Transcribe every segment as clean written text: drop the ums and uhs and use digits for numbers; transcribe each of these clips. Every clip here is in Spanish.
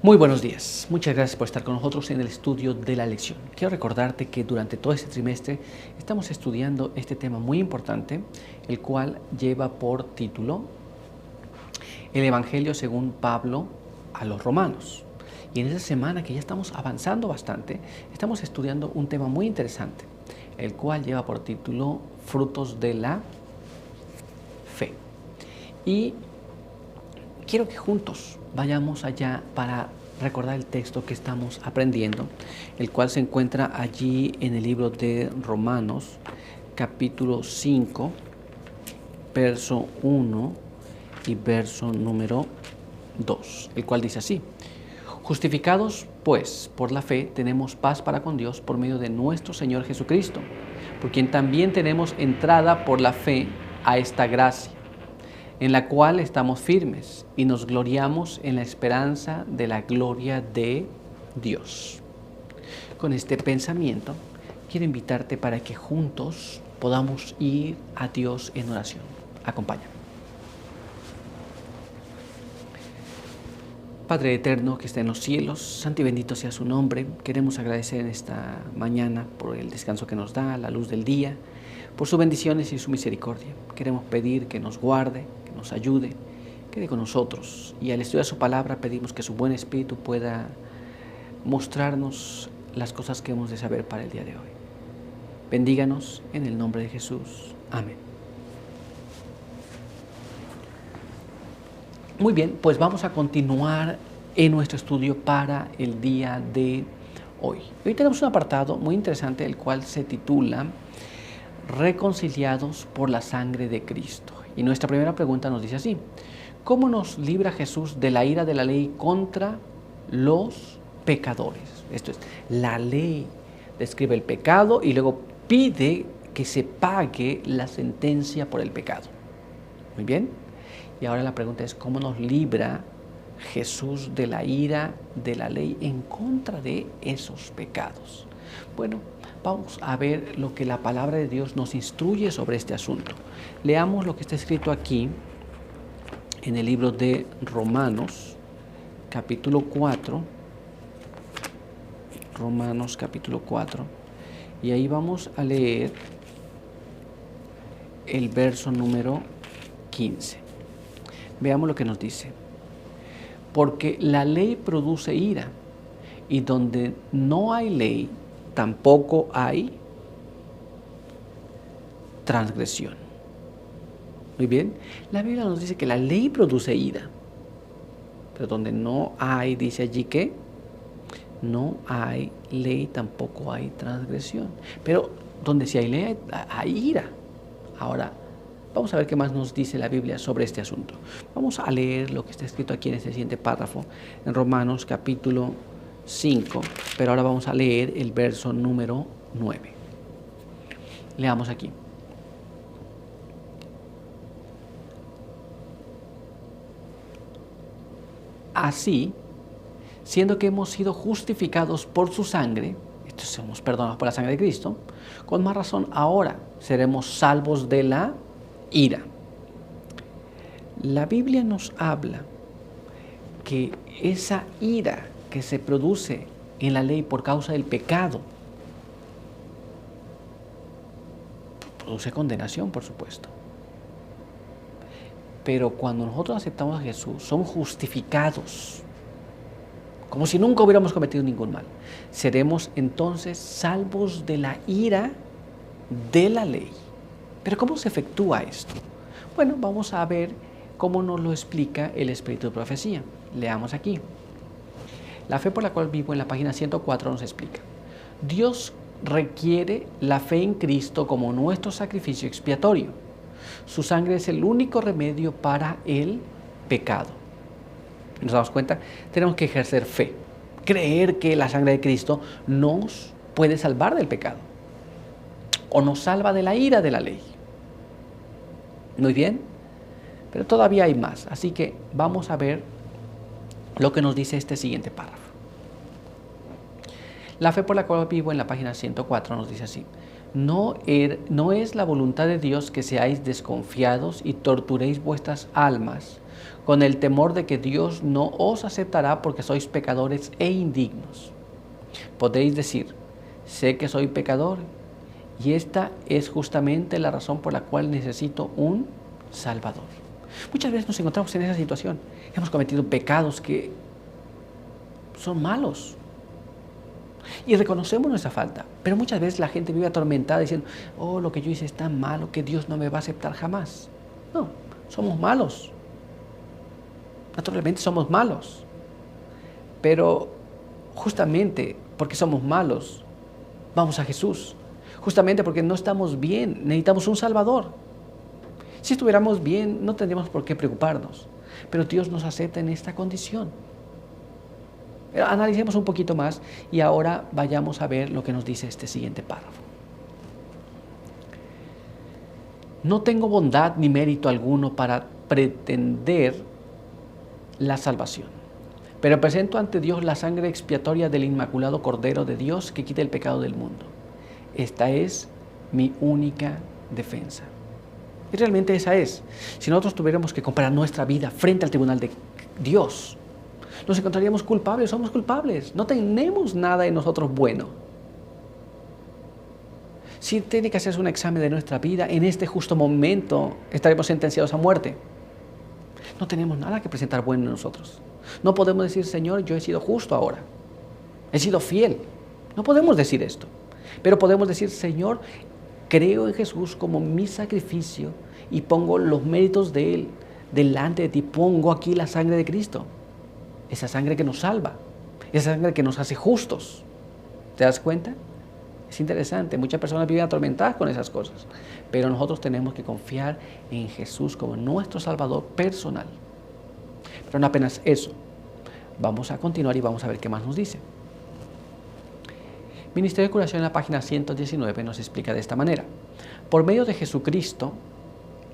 Muy buenos días, muchas gracias por estar con nosotros en el estudio de la lección. Quiero recordarte que durante todo este trimestre estamos estudiando este tema muy importante, el cual lleva por título El Evangelio según Pablo a los Romanos. Y en esta semana que ya estamos avanzando bastante, estamos estudiando un tema muy interesante, el cual lleva por título Frutos de la Fe. Y quiero que juntos vayamos allá para recordar el texto que estamos aprendiendo, el cual se encuentra allí en el libro de Romanos, capítulo 5, verso 1 y verso número 2, el cual dice así: Justificados, pues, por la fe, tenemos paz para con Dios por medio de nuestro Señor Jesucristo, por quien también tenemos entrada por la fe a esta gracia, en la cual estamos firmes y nos gloriamos en la esperanza de la gloria de Dios. Con este pensamiento, quiero invitarte para que juntos podamos ir a Dios en oración. Acompáñame. Padre eterno que está en los cielos, santo y bendito sea su nombre. Queremos agradecer en esta mañana por el descanso que nos da, la luz del día, por sus bendiciones y su misericordia. Queremos pedir que nos guarde, que nos ayude, quede con nosotros. Y al estudiar su palabra pedimos que su buen espíritu pueda mostrarnos las cosas que hemos de saber para el día de hoy. Bendíganos en el nombre de Jesús. Amén. Muy bien, pues vamos a continuar en nuestro estudio para el día de hoy. Hoy tenemos un apartado muy interesante, el cual se titula Reconciliados por la sangre de Cristo. Y nuestra primera pregunta nos dice así: ¿cómo nos libra Jesús de la ira de la ley contra los pecadores? Esto es, la ley describe el pecado y luego pide que se pague la sentencia por el pecado. Muy bien. Y ahora la pregunta es: ¿cómo nos libra Jesús de la ira de la ley en contra de esos pecados? Bueno, vamos a ver lo que la palabra de Dios nos instruye sobre este asunto. Leamos lo que está escrito aquí en el libro de Romanos, capítulo 4. Romanos, capítulo 4. Y ahí vamos a leer el verso número 15. Veamos lo que nos dice. Porque la ley produce ira, y donde no hay ley, tampoco hay transgresión. Muy bien, la Biblia nos dice que la ley produce ira, pero donde no hay, dice allí que no hay ley, tampoco hay transgresión. Pero donde sí hay ley, hay ira. Ahora, vamos a ver qué más nos dice la Biblia sobre este asunto. Vamos a leer lo que está escrito aquí en este siguiente párrafo, en Romanos capítulo 5, pero ahora vamos a leer el verso número 9. Leamos aquí. Así, siendo que hemos sido justificados por su sangre, estos somos perdonados por la sangre de Cristo, con más razón ahora seremos salvos de la ira. La Biblia nos habla que esa ira que se produce en la ley por causa del pecado produce condenación, por supuesto. Pero cuando nosotros aceptamos a Jesús, somos justificados, como si nunca hubiéramos cometido ningún mal. Seremos entonces salvos de la ira de la ley. Pero ¿cómo se efectúa esto? Bueno, vamos a ver cómo nos lo explica el Espíritu de Profecía. Leamos aquí. La fe por la cual vivo, en la página 104, nos explica: Dios requiere la fe en Cristo como nuestro sacrificio expiatorio. Su sangre es el único remedio para el pecado. ¿Nos damos cuenta? Tenemos que ejercer fe, creer que la sangre de Cristo nos puede salvar del pecado o nos salva de la ira de la ley. Muy bien, pero todavía hay más, así que vamos a ver lo que nos dice este siguiente párrafo. La fe por la cual vivo, en la página 104, nos dice así: no es la voluntad de Dios que seáis desconfiados y torturéis vuestras almas con el temor de que Dios no os aceptará porque sois pecadores e indignos. Podéis decir, sé que soy pecador y esta es justamente la razón por la cual necesito un Salvador. Muchas veces nos encontramos en esa situación. Hemos cometido pecados que son malos y reconocemos nuestra falta, pero muchas veces la gente vive atormentada diciendo, oh, lo que yo hice es tan malo que Dios no me va a aceptar jamás. No, somos malos. Naturalmente somos malos, pero justamente porque somos malos, vamos a Jesús. Justamente porque no estamos bien, necesitamos un Salvador. Si estuviéramos bien, no tendríamos por qué preocuparnos, pero Dios nos acepta en esta condición. Analicemos un poquito más y ahora vayamos a ver lo que nos dice este siguiente párrafo. No tengo bondad ni mérito alguno para pretender la salvación, pero presento ante Dios la sangre expiatoria del Inmaculado Cordero de Dios que quita el pecado del mundo. Esta es mi única defensa. Y realmente esa es. Si nosotros tuviéramos que comparar nuestra vida frente al tribunal de Dios, nos encontraríamos culpables, somos culpables, no tenemos nada en nosotros bueno. Si tiene que hacerse un examen de nuestra vida, en este justo momento estaremos sentenciados a muerte. No tenemos nada que presentar bueno en nosotros. No podemos decir, Señor, yo he sido justo ahora, he sido fiel. No podemos decir esto, pero podemos decir, Señor, creo en Jesús como mi sacrificio y pongo los méritos de Él delante de ti. Pongo aquí la sangre de Cristo. Esa sangre que nos salva, esa sangre que nos hace justos. ¿Te das cuenta? Es interesante, muchas personas viven atormentadas con esas cosas, pero nosotros tenemos que confiar en Jesús como nuestro Salvador personal. Pero no apenas eso, vamos a continuar y vamos a ver qué más nos dice. Ministerio de Curación en la página 119 nos explica de esta manera. Por medio de Jesucristo,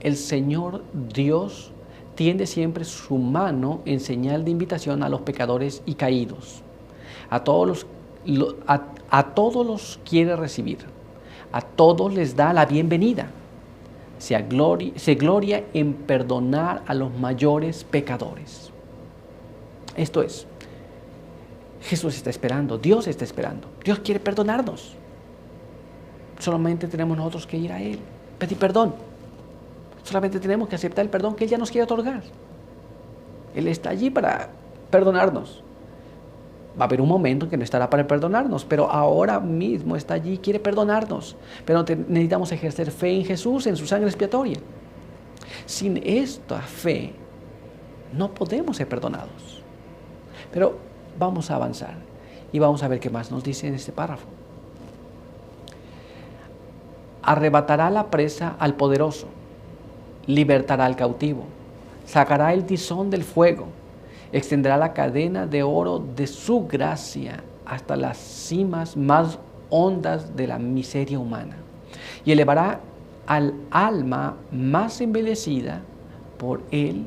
el Señor Dios tiende siempre su mano en señal de invitación a los pecadores y caídos. A todos los quiere recibir. A todos les da la bienvenida. Se gloria en perdonar a los mayores pecadores. Esto es, Jesús está esperando, Dios está esperando. Dios quiere perdonarnos. Solamente tenemos nosotros que ir a Él, pedir perdón. Solamente tenemos que aceptar el perdón que Él ya nos quiere otorgar. Él está allí para perdonarnos. Va a haber un momento en que no estará para perdonarnos, pero ahora mismo está allí y quiere perdonarnos. Pero necesitamos ejercer fe en Jesús, en su sangre expiatoria. Sin esta fe, no podemos ser perdonados. Pero vamos a avanzar y vamos a ver qué más nos dice en este párrafo. Arrebatará la presa al poderoso, libertará al cautivo, sacará el tizón del fuego, extenderá la cadena de oro de su gracia hasta las cimas más hondas de la miseria humana y elevará al alma más envilecida por el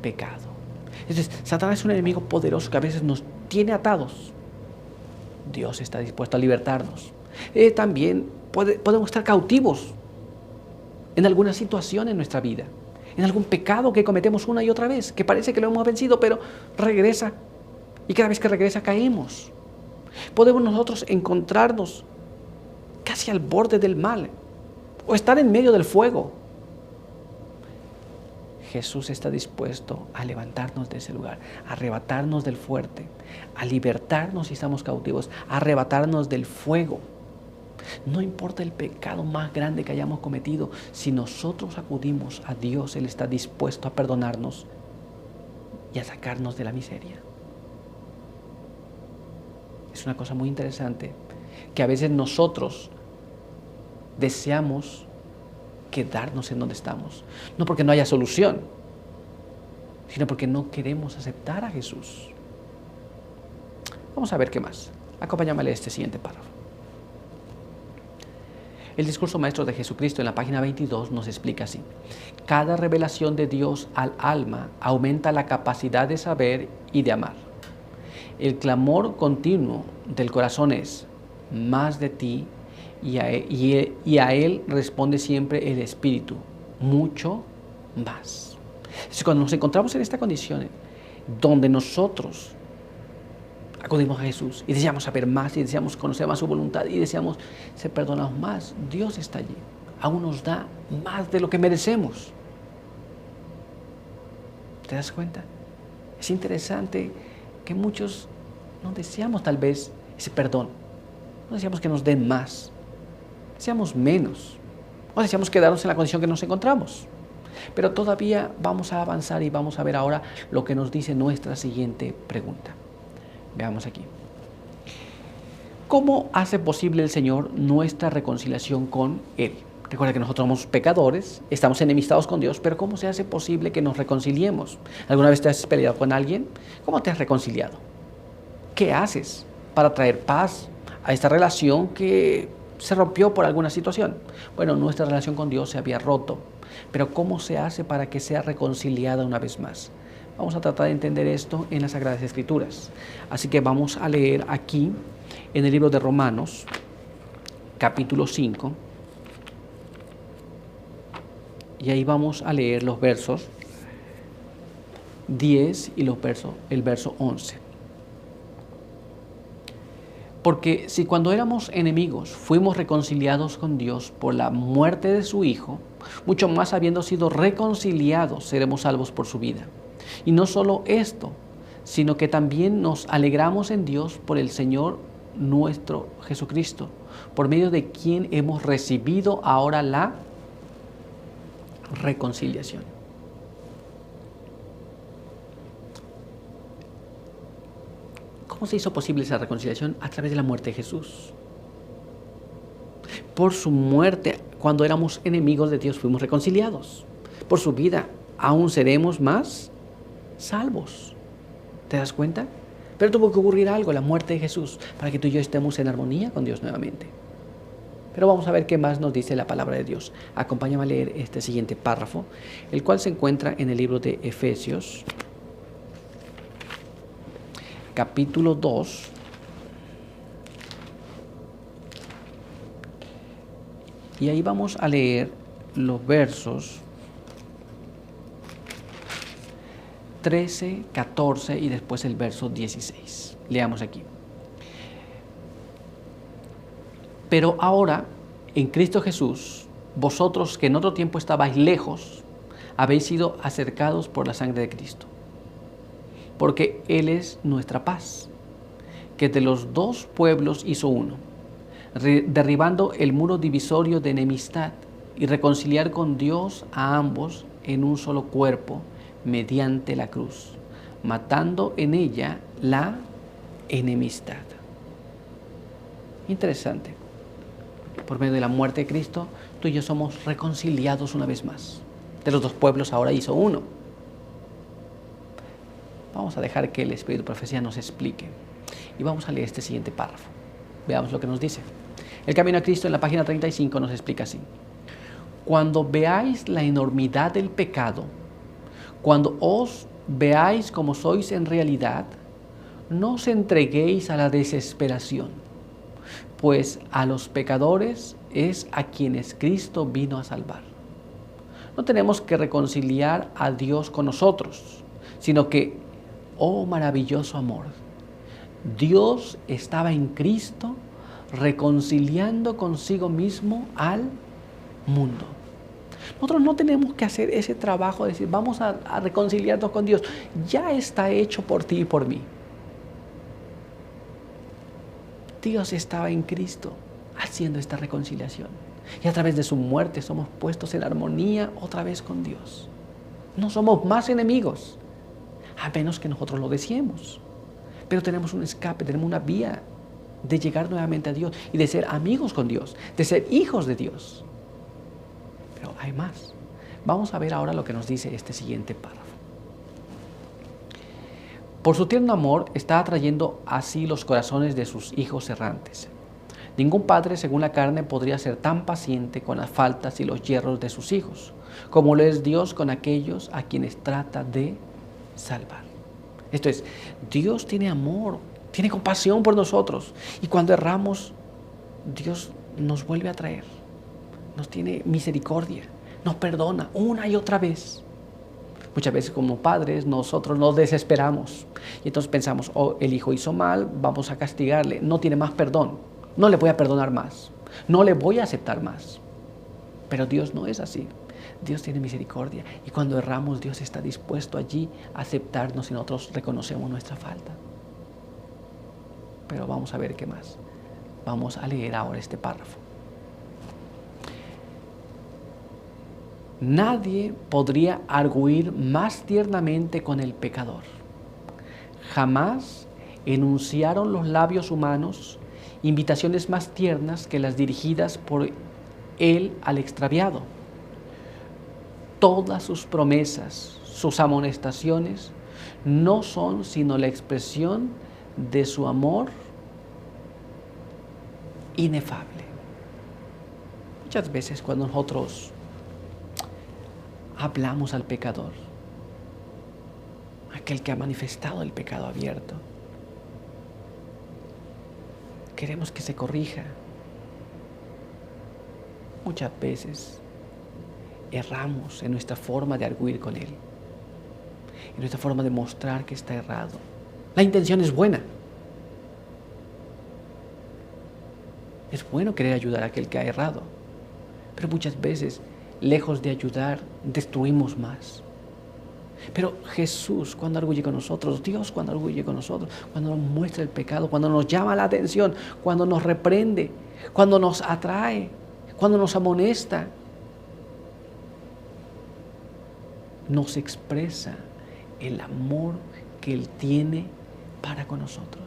pecado. Entonces, Satanás es un enemigo poderoso que a veces nos tiene atados. Dios está dispuesto a libertarnos. También podemos estar cautivos en alguna situación en nuestra vida, en algún pecado que cometemos una y otra vez, que parece que lo hemos vencido, pero regresa, y cada vez que regresa caemos. Podemos nosotros encontrarnos casi al borde del mal, o estar en medio del fuego. Jesús está dispuesto a levantarnos de ese lugar, a arrebatarnos del fuerte, a libertarnos si estamos cautivos, a arrebatarnos del fuego. No importa el pecado más grande que hayamos cometido, si nosotros acudimos a Dios, Él está dispuesto a perdonarnos y a sacarnos de la miseria. Es una cosa muy interesante que a veces nosotros deseamos quedarnos en donde estamos, no porque no haya solución, sino porque no queremos aceptar a Jesús. Vamos a ver qué más. Acompáñame a leer este siguiente párrafo. El discurso maestro de Jesucristo en la página 22 nos explica así: cada revelación de Dios al alma aumenta la capacidad de saber y de amar. El clamor continuo del corazón es: más de ti y a Él responde siempre el Espíritu, mucho más. Entonces, cuando nos encontramos en esta condición, donde nosotros acudimos a Jesús y deseamos saber más y deseamos conocer más su voluntad y deseamos ser perdonados más, Dios está allí. Aún nos da más de lo que merecemos. ¿Te das cuenta? Es interesante que muchos no deseamos tal vez ese perdón. No deseamos que nos den más. Deseamos menos. O deseamos quedarnos en la condición que nos encontramos. Pero todavía vamos a avanzar y vamos a ver ahora lo que nos dice nuestra siguiente pregunta. Veamos aquí. ¿Cómo hace posible el Señor nuestra reconciliación con Él? Recuerda que nosotros somos pecadores, estamos enemistados con Dios, pero ¿cómo se hace posible que nos reconciliemos? ¿Alguna vez te has peleado con alguien? ¿Cómo te has reconciliado? ¿Qué haces para traer paz a esta relación que se rompió por alguna situación? Bueno, nuestra relación con Dios se había roto, pero ¿cómo se hace para que sea reconciliada una vez más? Vamos a tratar de entender esto en las Sagradas Escrituras. Así que vamos a leer aquí en el libro de Romanos, capítulo 5, y ahí vamos a leer los versos 10 y el verso 11. Porque si cuando éramos enemigos fuimos reconciliados con Dios por la muerte de su Hijo, mucho más habiendo sido reconciliados seremos salvos por su vida. Y no solo esto, sino que también nos alegramos en Dios por el Señor nuestro Jesucristo, por medio de quien hemos recibido ahora la reconciliación. ¿Cómo se hizo posible esa reconciliación? A través de la muerte de Jesús. Por su muerte, cuando éramos enemigos de Dios, fuimos reconciliados. Por su vida, aún seremos más salvos. ¿Te das cuenta? Pero tuvo que ocurrir algo, la muerte de Jesús, para que tú y yo estemos en armonía con Dios nuevamente. Pero vamos a ver qué más nos dice la palabra de Dios. Acompáñame a leer este siguiente párrafo, el cual se encuentra en el libro de Efesios, capítulo 2, y ahí vamos a leer los versos 13, 14 y después el verso 16. Leamos aquí. Pero ahora, en Cristo Jesús, vosotros que en otro tiempo estabais lejos, habéis sido acercados por la sangre de Cristo. Porque Él es nuestra paz, que de los dos pueblos hizo uno, derribando el muro divisorio de enemistad y reconciliar con Dios a ambos en un solo cuerpo, mediante la cruz, matando en ella la enemistad. Interesante. Por medio de la muerte de Cristo, tú y yo somos reconciliados una vez más. De los dos pueblos ahora hizo uno. Vamos a dejar que el Espíritu de Profecía nos explique. Y vamos a leer este siguiente párrafo. Veamos lo que nos dice. El camino a Cristo en la página 35 nos explica así. Cuando veáis la enormidad del pecado, cuando os veáis como sois en realidad, no os entreguéis a la desesperación, pues a los pecadores es a quienes Cristo vino a salvar. No tenemos que reconciliar a Dios con nosotros, sino que, oh maravilloso amor, Dios estaba en Cristo reconciliando consigo mismo al mundo. Nosotros no tenemos que hacer ese trabajo de decir, vamos a reconciliarnos con Dios. Ya está hecho por ti y por mí. Dios estaba en Cristo haciendo esta reconciliación. Y a través de su muerte somos puestos en armonía otra vez con Dios. No somos más enemigos, a menos que nosotros lo deseemos. Pero tenemos un escape, tenemos una vía de llegar nuevamente a Dios y de ser amigos con Dios, de ser hijos de Dios. Pero hay más. Vamos a ver ahora lo que nos dice este siguiente párrafo. Por su tierno amor está atrayendo así los corazones de sus hijos errantes. Ningún padre, según la carne, podría ser tan paciente con las faltas y los yerros de sus hijos, como lo es Dios con aquellos a quienes trata de salvar. Esto es, Dios tiene amor, tiene compasión por nosotros. Y cuando erramos, Dios nos vuelve a traer, nos tiene misericordia, nos perdona una y otra vez. Muchas veces como padres nosotros nos desesperamos y entonces pensamos, oh, el hijo hizo mal, vamos a castigarle, no tiene más perdón, no le voy a perdonar más, no le voy a aceptar más. Pero Dios no es así. Dios tiene misericordia y cuando erramos Dios está dispuesto allí a aceptarnos y nosotros reconocemos nuestra falta. Pero vamos a ver qué más. Vamos a leer ahora este párrafo. Nadie podría arguir más tiernamente con el pecador. Jamás enunciaron los labios humanos invitaciones más tiernas que las dirigidas por él al extraviado. Todas sus promesas, sus amonestaciones, no son sino la expresión de su amor inefable. Muchas veces cuando nosotros hablamos al pecador, aquel que ha manifestado el pecado abierto, queremos que se corrija. Muchas veces erramos en nuestra forma de arguir con él, en nuestra forma de mostrar que está errado. La intención es buena. Es bueno querer ayudar a aquel que ha errado, pero muchas veces, lejos de ayudar, destruimos más. Pero Jesús, cuando arguye con nosotros, Dios cuando arguye con nosotros, cuando nos muestra el pecado, cuando nos llama la atención, cuando nos reprende, cuando nos atrae, cuando nos amonesta, nos expresa el amor que Él tiene para con nosotros.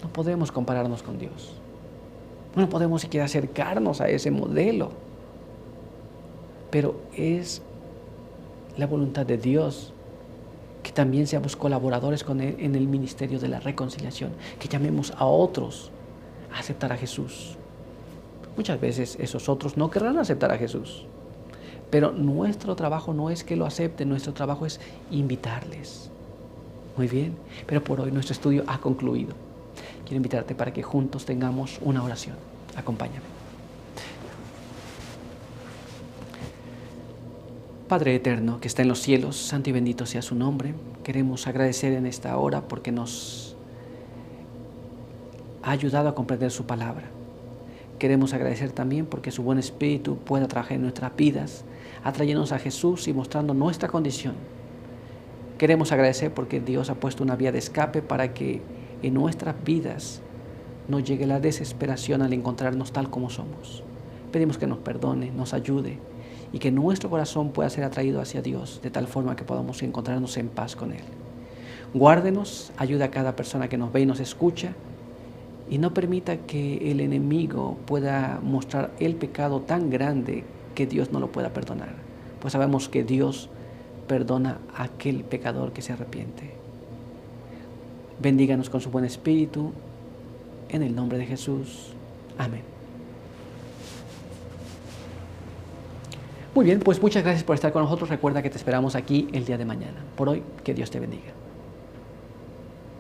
No podemos compararnos con Dios. No podemos siquiera acercarnos a ese modelo. Pero es la voluntad de Dios que también seamos colaboradores con Él en el ministerio de la reconciliación, que llamemos a otros a aceptar a Jesús. Muchas veces esos otros no querrán aceptar a Jesús, pero nuestro trabajo no es que lo acepten, nuestro trabajo es invitarles. Muy bien, pero por hoy nuestro estudio ha concluido. Quiero invitarte para que juntos tengamos una oración. Acompáñame. Padre eterno que está en los cielos, santo y bendito sea su nombre. Queremos agradecer en esta hora porque nos ha ayudado a comprender su palabra. Queremos agradecer también porque su buen espíritu pueda trabajar en nuestras vidas, atrayéndonos a Jesús y mostrando nuestra condición. Queremos agradecer porque Dios ha puesto una vía de escape para que en nuestras vidas no llegue la desesperación al encontrarnos tal como somos. Pedimos que nos perdone, nos ayude y que nuestro corazón pueda ser atraído hacia Dios de tal forma que podamos encontrarnos en paz con Él. Guárdenos, ayuda a cada persona que nos ve y nos escucha y no permita que el enemigo pueda mostrar el pecado tan grande que Dios no lo pueda perdonar, pues sabemos que Dios perdona a aquel pecador que se arrepiente. Bendíganos con su buen espíritu, en el nombre de Jesús. Amén. Muy bien, pues muchas gracias por estar con nosotros. Recuerda que te esperamos aquí el día de mañana. Por hoy, que Dios te bendiga.